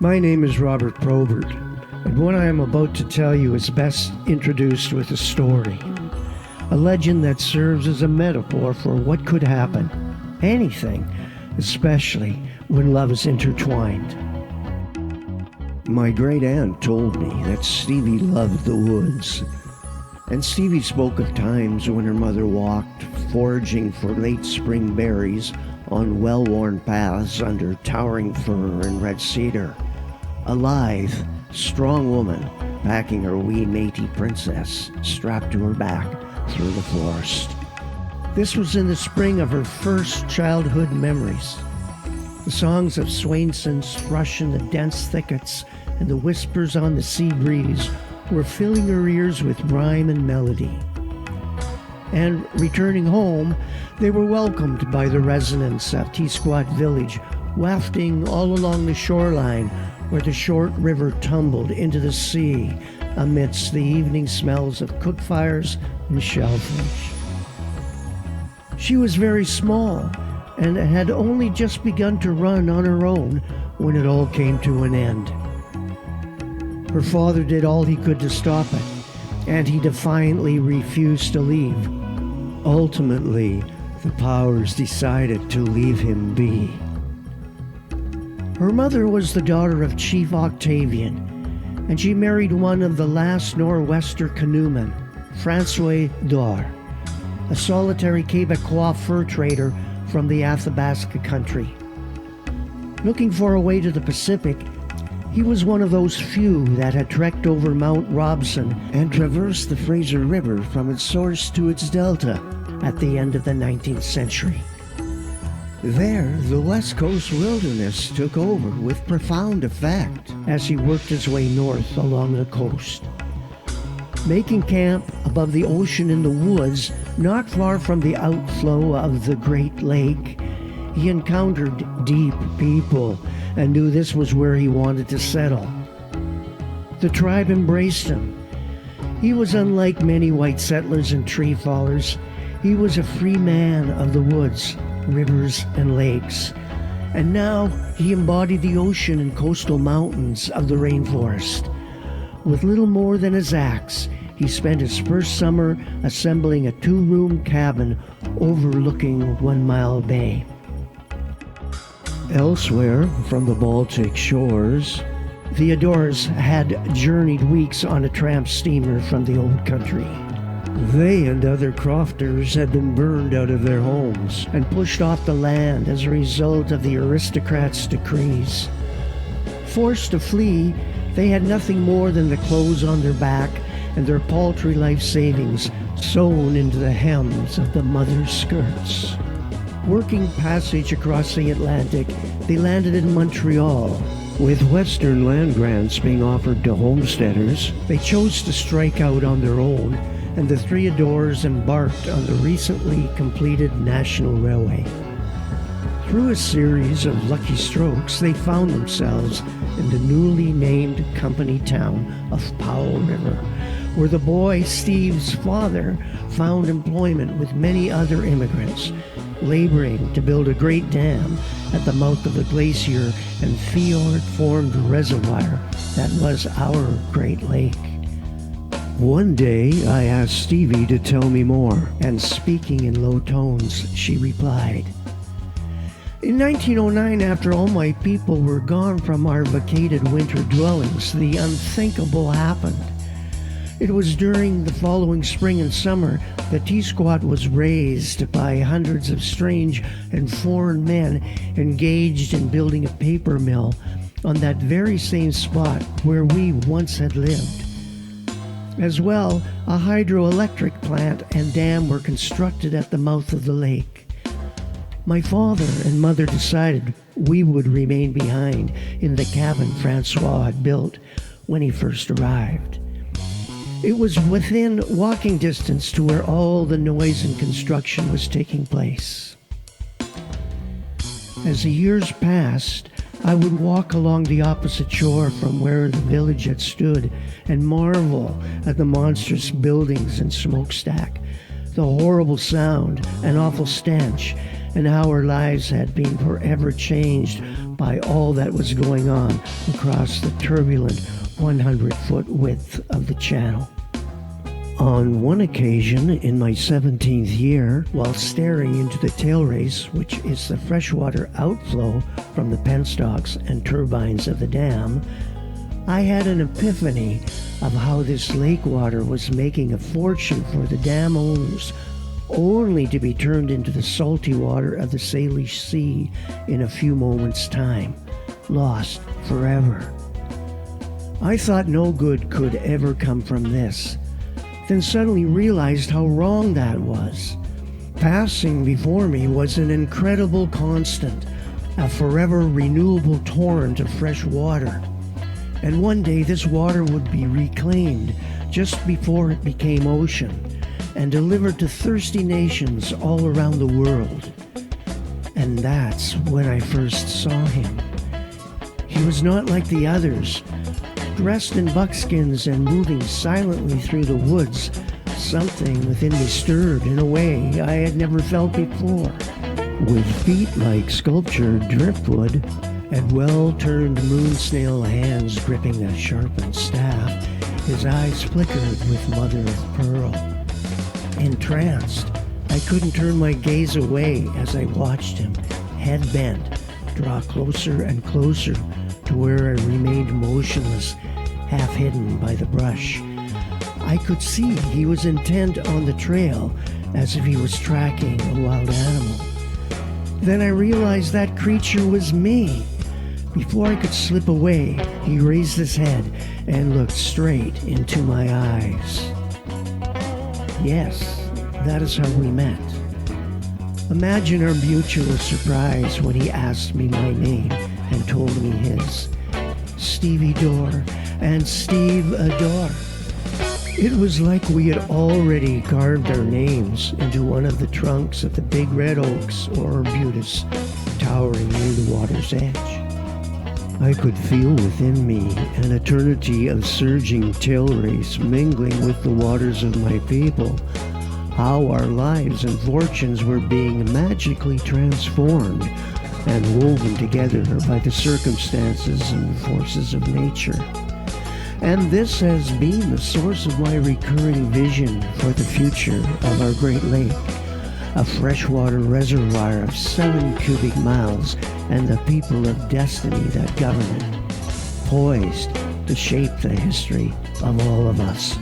My name is Robert Probert, and what I am about to tell you is best introduced with a story. A legend that serves as a metaphor for what could happen. Anything, especially when love is intertwined. My great aunt told me that Stevie loved the woods. And Stevie spoke of times when her mother walked, foraging for late spring berries on well-worn paths under towering fir and red cedar. A lithe, strong woman packing her wee matey princess strapped to her back through the forest. This was in the spring of her first childhood memories. The songs of Swainson's thrush in the dense thickets and the whispers on the sea breeze were filling her ears with rhyme and melody. And returning home, they were welcomed by the residents of T-Squat Village, wafting all along the shoreline where the short river tumbled into the sea amidst the evening smells of cook fires and shellfish. She was very small and had only just begun to run on her own when it all came to an end. Her father did all he could to stop it, and he defiantly refused to leave. Ultimately, the powers decided to leave him be. Her mother was the daughter of Chief Octavian, and she married one of the last Nor'wester canoemen, Francois Dor, a solitary Quebecois fur trader from the Athabasca country. Looking for a way to the Pacific, he was one of those few that had trekked over Mount Robson and traversed the Fraser River from its source to its delta at the end of the 19th century. There, the West Coast wilderness took over with profound effect as he worked his way north along the coast. Making camp above the ocean in the woods, not far from the outflow of the Great Lake, he encountered deep people and knew this was where he wanted to settle. The tribe embraced him. He was unlike many white settlers and tree fallers. He was a free man of the woods, rivers, and lakes. And now he embodied the ocean and coastal mountains of the rainforest. With little more than his axe, he spent his first summer assembling a 2-room cabin overlooking 1 Mile Bay. Elsewhere, from the Baltic shores, the Adors had journeyed weeks on a tramp steamer from the old country. They and other crofters had been burned out of their homes and pushed off the land as a result of the aristocrats' decrees. Forced to flee, they had nothing more than the clothes on their back and their paltry life savings sewn into the hems of the mother's skirts. Working passage across the Atlantic, they landed in Montreal. With Western land grants being offered to homesteaders, they chose to strike out on their own, and the three Adors embarked on the recently completed National Railway. Through a series of lucky strokes, they found themselves in the newly named company town of Powell River, where the boy Steve's father found employment with many other immigrants, laboring to build a great dam at the mouth of the glacier and fjord-formed reservoir that was our Great Lake. One day, I asked Stevie to tell me more, and speaking in low tones, she replied, "In 1909, after all my people were gone from our vacated winter dwellings, the unthinkable happened. It was during the following spring and summer that T-Squat was raised by hundreds of strange and foreign men engaged in building a paper mill on that very same spot where we once had lived. As well, a hydroelectric plant and dam were constructed at the mouth of the lake. My father and mother decided we would remain behind in the cabin Francois had built when he first arrived. It was within walking distance to where all the noise and construction was taking place. As the years passed, I would walk along the opposite shore from where the village had stood and marvel at the monstrous buildings and smokestack, the horrible sound and awful stench, and how our lives had been forever changed by all that was going on across the turbulent 100-foot width of the channel. On one occasion, in my 17th year, while staring into the tail race, which is the freshwater outflow from the penstocks and turbines of the dam, I had an epiphany of how this lake water was making a fortune for the dam owners, only to be turned into the salty water of the Salish Sea in a few moments' time, lost forever. I thought no good could ever come from this, then suddenly realized how wrong that was. Passing before me was an incredible constant, a forever renewable torrent of fresh water. And one day this water would be reclaimed just before it became ocean and delivered to thirsty nations all around the world. And that's when I first saw him. He was not like the others. Dressed in buckskins and moving silently through the woods, something within me stirred in a way I had never felt before. With feet like sculptured driftwood and well-turned moon-snail hands gripping a sharpened staff, his eyes flickered with mother of pearl. Entranced, I couldn't turn my gaze away as I watched him, head bent, draw closer and closer to where I remained motionless, half hidden by the brush. I could see he was intent on the trail, as if he was tracking a wild animal. Then I realized that creature was me. Before I could slip away, he raised his head and looked straight into my eyes. Yes, that is how we met. Imagine our mutual surprise when he asked me my name and told me his. Stevie Dorr and Steve Adore. It was like we had already carved our names into one of the trunks of the big red oaks or arbutus towering near the water's edge. I could feel within me an eternity of surging tail race mingling with the waters of my people, how our lives and fortunes were being magically transformed and woven together by the circumstances and forces of nature. And this has been the source of my recurring vision for the future of our Great Lake, a freshwater reservoir of 7 cubic miles and the people of destiny that govern it, poised to shape the history of all of us.